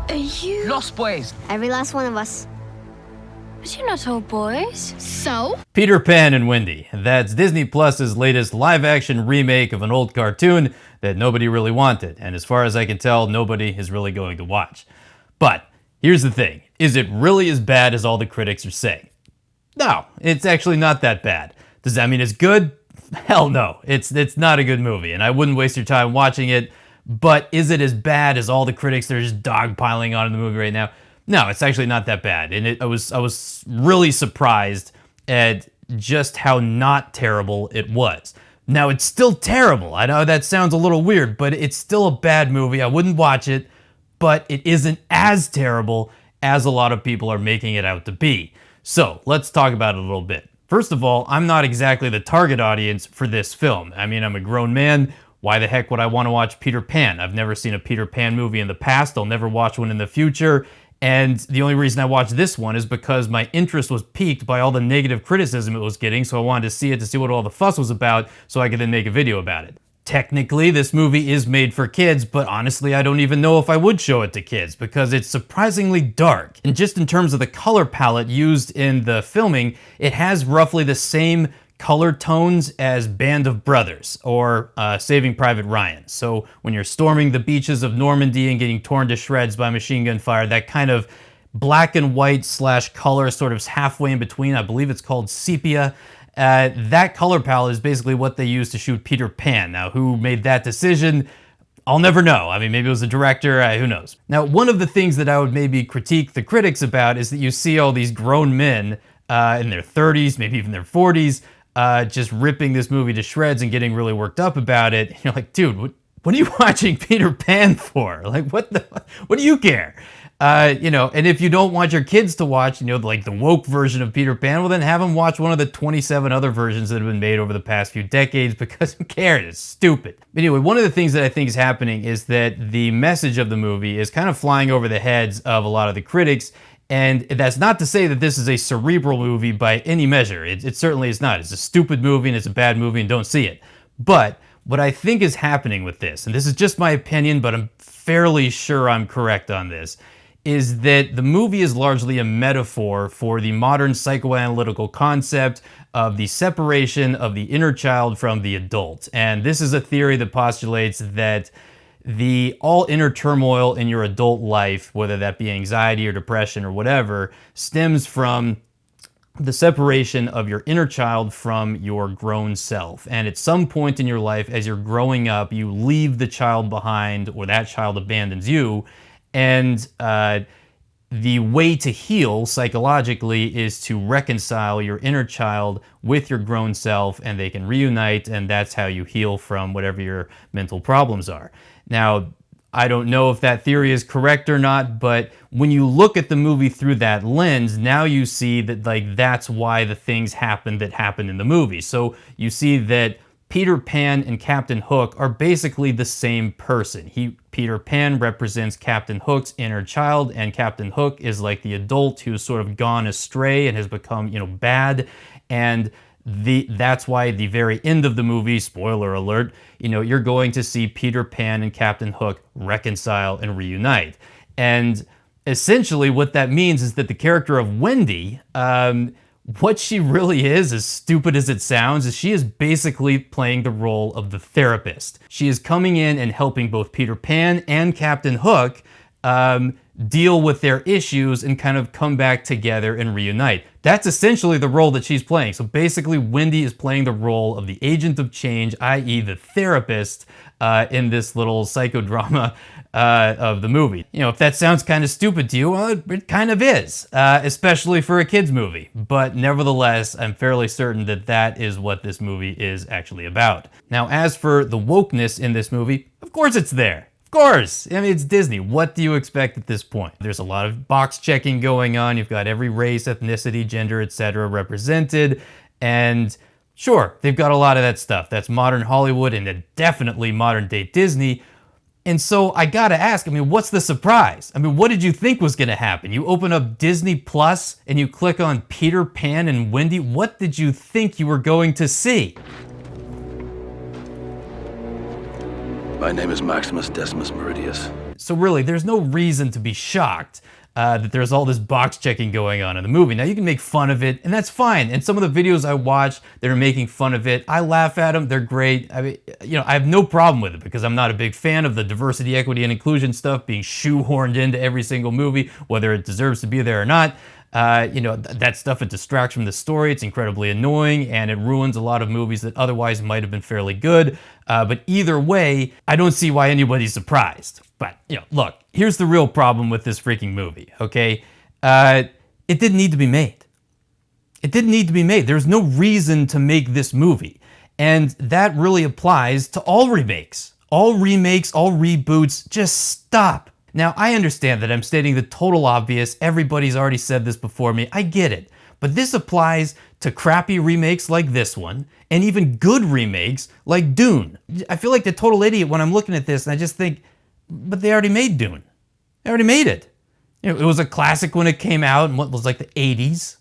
Are you... Los boys. Every last one of us. But you're not all boys. So? Peter Pan and Wendy. That's Disney Plus's latest live-action remake of an old cartoon that nobody really wanted, and as far as I can tell, nobody is really going to watch. But here's the thing. Is it really as bad as all the critics are saying? No, it's actually not that bad. Does that mean it's good? Hell no. It's not a good movie, and I wouldn't waste your time watching it. But is it as bad as all the critics that are just dogpiling on the movie right now? No, it's actually not that bad. And I was really surprised at just how not terrible it was. Now, it's still terrible. I know that sounds a little weird, but it's still a bad movie. I wouldn't watch it, but it isn't as terrible as a lot of people are making it out to be. So let's talk about it a little bit. First of all, I'm not exactly the target audience for this film. I mean, I'm a grown man. Why the heck would I want to watch Peter Pan? I've never seen a Peter Pan movie in the past. I'll never watch one in the future. And the only reason I watched this one is because my interest was piqued by all the negative criticism it was getting, so I wanted to see it to see what all the fuss was about so I could then make a video about it. Technically, this movie is made for kids, but honestly, I don't even know if I would show it to kids because it's surprisingly dark. And just in terms of the color palette used in the filming, it has roughly the same color tones as Band of Brothers or Saving Private Ryan. So when you're storming the beaches of Normandy and getting torn to shreds by machine gun fire, that kind of black and white / color sort of halfway in between, I believe it's called sepia. That color palette is basically what they used to shoot Peter Pan. Now, who made that decision? I'll never know. I mean, maybe it was the director, who knows. Now, one of the things that I would maybe critique the critics about is that you see all these grown men in their 30s, maybe even their 40s, just ripping this movie to shreds and getting really worked up about it. You're like, dude, what are you watching Peter Pan for? Like, what do you care? And if you don't want your kids to watch, like the woke version of Peter Pan, well then have them watch one of the 27 other versions that have been made over the past few decades, because who cares? It's stupid. But anyway, one of the things that I think is happening is that the message of the movie is kind of flying over the heads of a lot of the critics. And that's not to say that this is a cerebral movie by any measure. It certainly is not. It's a stupid movie and it's a bad movie and don't see it. But what I think is happening with this, and this is just my opinion, but I'm fairly sure I'm correct on this, is that the movie is largely a metaphor for the modern psychoanalytical concept of the separation of the inner child from the adult. And this is a theory that postulates that all inner turmoil in your adult life, whether that be anxiety or depression or whatever, stems from the separation of your inner child from your grown self. And at some point in your life, as you're growing up, you leave the child behind, or that child abandons you. And the way to heal psychologically is to reconcile your inner child with your grown self, and they can reunite, and that's how you heal from whatever your mental problems are. Now, I don't know if that theory is correct or not, but when you look at the movie through that lens, now you see that that's why the things happened that happened in the movie. So you see that Peter Pan and Captain Hook are basically the same person. Peter Pan represents Captain Hook's inner child, and Captain Hook is like the adult who's sort of gone astray and has become, bad. And that's why at the very end of the movie, spoiler alert, you're going to see Peter Pan and Captain Hook reconcile and reunite. And essentially what that means is that the character of Wendy, what she really is, as stupid as it sounds, is she is basically playing the role of the therapist. She is coming in and helping both Peter Pan and Captain Hook deal with their issues and kind of come back together and reunite. That's essentially the role that she's playing. So basically, Wendy is playing the role of the agent of change, i.e. the therapist, in this little psychodrama of the movie. If that sounds kind of stupid to you, well, it kind of is, especially for a kid's movie. But nevertheless, I'm fairly certain that that is what this movie is actually about. Now, as for the wokeness in this movie, of course it's there. Of course. I mean, it's Disney. What do you expect at this point? There's a lot of box checking going on. You've got every race, ethnicity, gender, etc. represented. And sure, they've got a lot of that stuff. That's modern Hollywood and definitely modern day Disney. And so I gotta ask, what's the surprise? What did you think was gonna happen? You open up Disney Plus and you click on Peter Pan and Wendy. What did you think you were going to see? My name is Maximus Decimus Meridius. So really, there's no reason to be shocked that there's all this box checking going on in the movie. Now you can make fun of it, and that's fine. And some of the videos I watch that are making fun of it, I laugh at them. They're great. I mean, I have no problem with it because I'm not a big fan of the diversity, equity, and inclusion stuff being shoehorned into every single movie, whether it deserves to be there or not. That stuff, it distracts from the story. It's incredibly annoying, and it ruins a lot of movies that otherwise might have been fairly good. But either way, I don't see why anybody's surprised. But, look, here's the real problem with this freaking movie, okay? It didn't need to be made. It didn't need to be made. There's no reason to make this movie. And that really applies to all remakes. All remakes, all reboots, just stop. Now, I understand that I'm stating the total obvious. Everybody's already said this before me. I get it. But this applies to crappy remakes like this one, and even good remakes like Dune. I feel like the total idiot when I'm looking at this, and I just think, but they already made Dune. They already made it. It was a classic when it came out in what was like the 80s.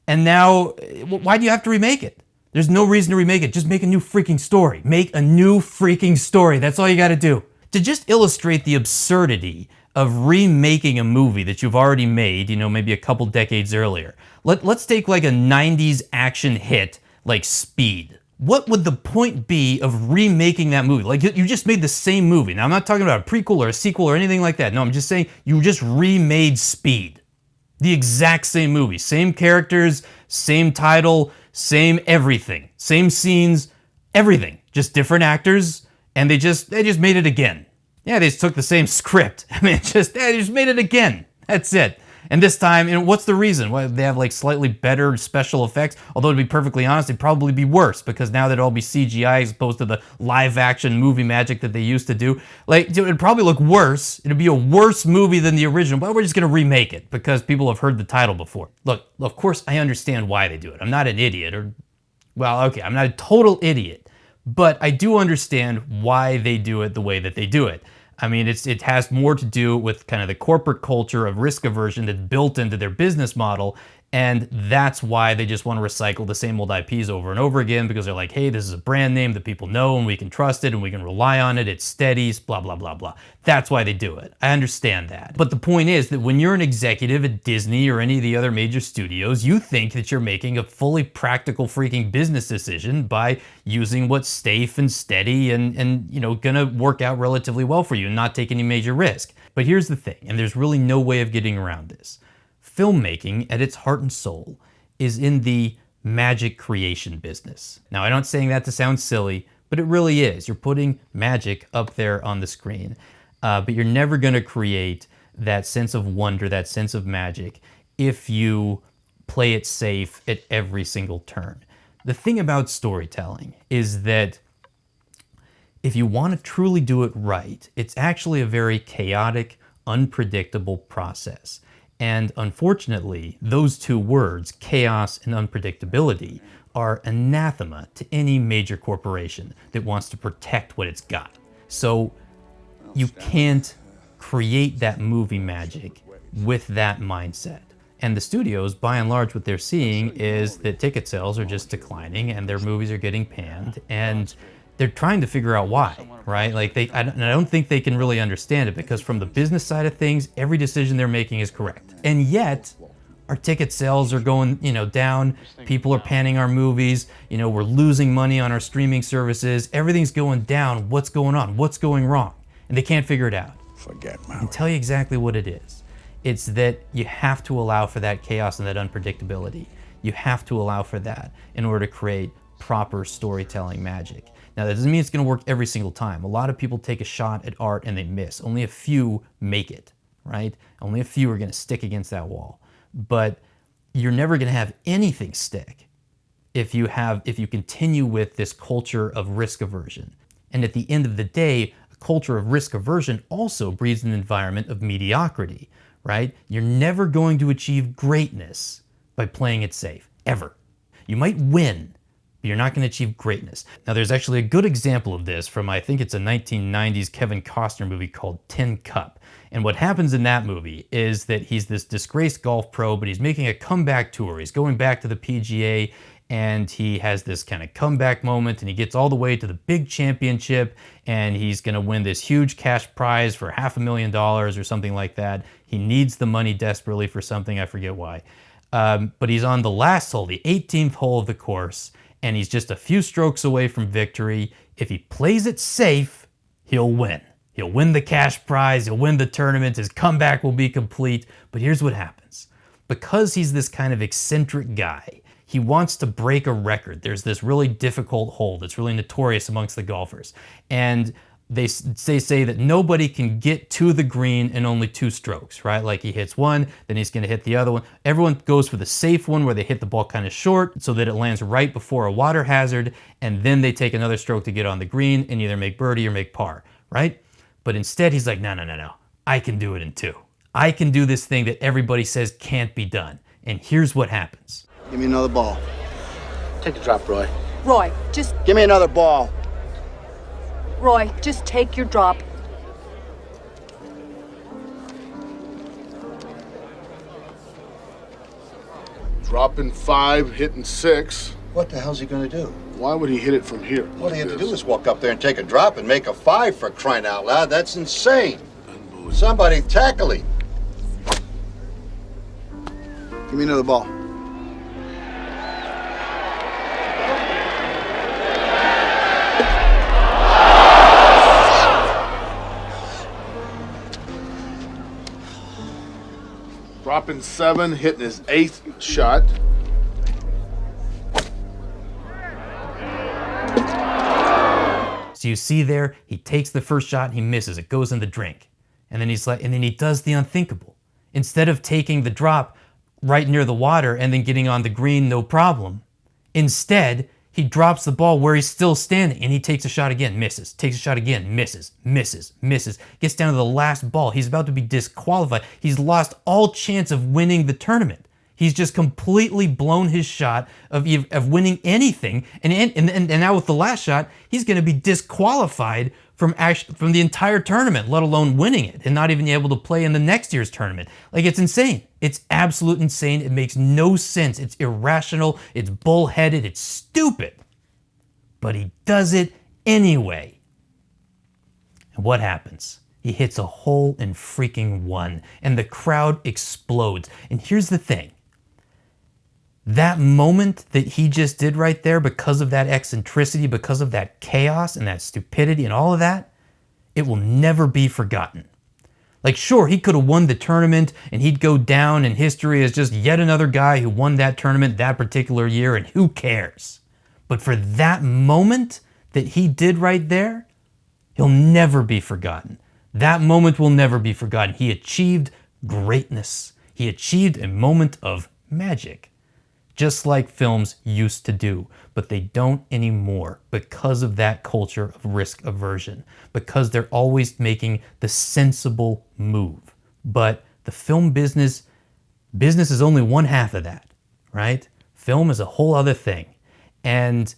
And now, why do you have to remake it? There's no reason to remake it. Just make a new freaking story. Make a new freaking story. That's all you got to do. To just illustrate the absurdity of remaking a movie that you've already made, maybe a couple decades earlier. Let's take like a 90s action hit like Speed. What would the point be of remaking that movie? Like, you just made the same movie. Now, I'm not talking about a prequel or a sequel or anything like that. No, I'm just saying you just remade Speed. The exact same movie. Same characters, same title, same everything. Same scenes, everything. Just different actors, and they just made it again. Yeah, they just took the same script. I mean, they just made it again. That's it. And this time, what's the reason? Why they have like slightly better special effects? Although to be perfectly honest, it'd probably be worse because now they'd all be CGI as opposed to the live action movie magic that they used to do. Like, it'd probably look worse. It'd be a worse movie than the original, but we're just gonna remake it because people have heard the title before. Look, of course I understand why they do it. I'm not an idiot I'm not a total idiot, but I do understand why they do it the way that they do it. I mean, it has more to do with kind of the corporate culture of risk aversion that's built into their business model, and that's why they just want to recycle the same old IPs over and over again because they're like, hey, this is a brand name that people know and we can trust it and we can rely on it, it's steady, blah, blah, blah, blah. That's why they do it. I understand that. But the point is that when you're an executive at Disney or any of the other major studios, you think that you're making a fully practical freaking business decision by using what's safe and steady and gonna work out relatively well for you and not take any major risk. But here's the thing, and there's really no way of getting around this. Filmmaking, at its heart and soul, is in the magic creation business. Now, I'm not saying that to sound silly, but it really is. You're putting magic up there on the screen, but you're never going to create that sense of wonder, that sense of magic, if you play it safe at every single turn. The thing about storytelling is that if you want to truly do it right, it's actually a very chaotic, unpredictable process. And unfortunately, those two words, chaos and unpredictability, are anathema to any major corporation that wants to protect what it's got. So you can't create that movie magic with that mindset. And the studios, by and large, what they're seeing is that ticket sales are just declining and their movies are getting panned, and they're trying to figure out why, right? Like I don't think they can really understand it because from the business side of things, every decision they're making is correct. And yet, our ticket sales are going, down. People are panning our movies. We're losing money on our streaming services. Everything's going down. What's going on? What's going wrong? And they can't figure it out. I can tell you exactly what it is. It's that you have to allow for that chaos and that unpredictability. You have to allow for that in order to create proper storytelling magic. Now, that doesn't mean it's going to work every single time. A lot of people take a shot at art and they miss. Only a few make it, right? Only a few are going to stick against that wall. But you're never going to have anything stick if you continue with this culture of risk aversion. And at the end of the day, a culture of risk aversion also breeds an environment of mediocrity, right? You're never going to achieve greatness by playing it safe, ever. You might win, but you're not going to achieve greatness. Now, there's actually a good example of this from, I think it's a 1990s Kevin Costner movie called Tin Cup. And what happens in that movie is that he's this disgraced golf pro, but he's making a comeback tour. He's going back to the PGA, and he has this kind of comeback moment, and he gets all the way to the big championship, and he's going to win this huge cash prize for $500,000 or something like that. He needs the money desperately for something, I forget why. But he's on the last hole, the 18th hole of the course, and he's just a few strokes away from victory. If he plays it safe, he'll win. He'll win the cash prize, he'll win the tournament, his comeback will be complete. But here's what happens. Because he's this kind of eccentric guy, he wants to break a record. There's this really difficult hole that's really notorious amongst the golfers. And they say that nobody can get to the green in only 2 strokes, right? Like he hits one, then he's gonna hit the other one. Everyone goes for the safe one where they hit the ball kind of short so that it lands right before a water hazard, and then they take another stroke to get on the green and either make birdie or make par, right? But instead he's like, no, I can do it in 2. I can do this thing that everybody says can't be done. And here's what happens. Give me another ball. Take the drop, Roy. Roy, just... Give me another ball. Roy, just take your drop. Dropping 5, hitting 6. What the hell's he gonna do? Why would he hit it from here? All he had to do was walk up there and take a drop and make a 5, for crying out loud. That's insane. Somebody tackle him. Give me another ball. Dropping 7, hitting his 8th shot. So you see there, he takes the first shot, he misses, it goes in the drink. And then he does the unthinkable. Instead of taking the drop right near the water and then getting on the green, no problem. Instead, he drops the ball where he's still standing and he takes a shot again, misses, takes a shot again, misses, gets down to the last ball. He's about to be disqualified. He's lost all chance of winning the tournament. He's just completely blown his shot of winning anything. And now with the last shot, he's going to be disqualified from the entire tournament, let alone winning it and not even able to play in the next year's tournament. Like, it's insane. It's absolute insane. It makes no sense. It's irrational. It's bullheaded. It's stupid. But he does it anyway. And what happens? He hits a hole in freaking 1 and the crowd explodes. And here's the thing. That moment that he just did right there, because of that eccentricity, because of that chaos and that stupidity and all of that, it will never be forgotten. Like, sure, he could have won the tournament and he'd go down in history as just yet another guy who won that tournament that particular year, and who cares? But for that moment that he did right there, he'll never be forgotten. That moment will never be forgotten. He achieved greatness. He achieved a moment of magic. Just like films used to do, but they don't anymore because of that culture of risk aversion, because they're always making the sensible move. But the film business is only one half of that, right? Film is a whole other thing. And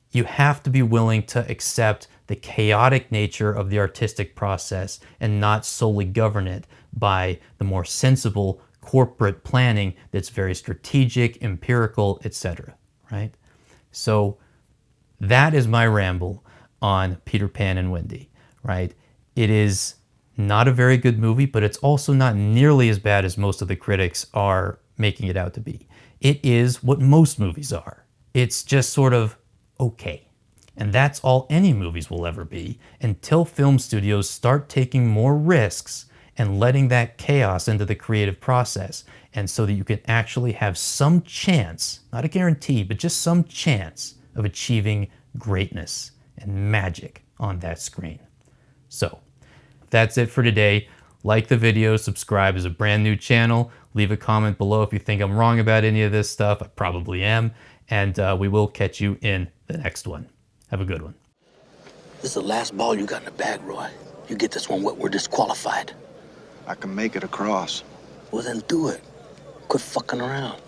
you have to be willing to accept the chaotic nature of the artistic process and not solely govern it by the more sensible corporate planning that's very strategic, empirical, etc., right? So that is my ramble on Peter Pan and Wendy, right? It is not a very good movie, but it's also not nearly as bad as most of the critics are making it out to be. It is what most movies are. It's just sort of okay. And that's all any movies will ever be until film studios start taking more risks and letting that chaos into the creative process, and so that you can actually have some chance, not a guarantee, but just some chance of achieving greatness and magic on that screen. So that's it for today. Like the video, subscribe as a brand new channel, leave a comment below if you think I'm wrong about any of this stuff. I probably am, and we will catch you in the next one. Have a good one. This is the last ball you got in the bag, Roy. You get this one, we're disqualified. I can make it across. Well, then do it. Quit fucking around.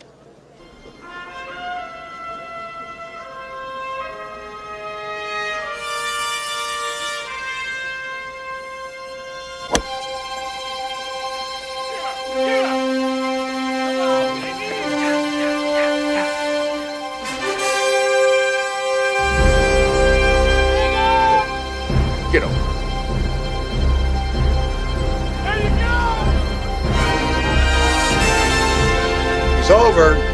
Game's over.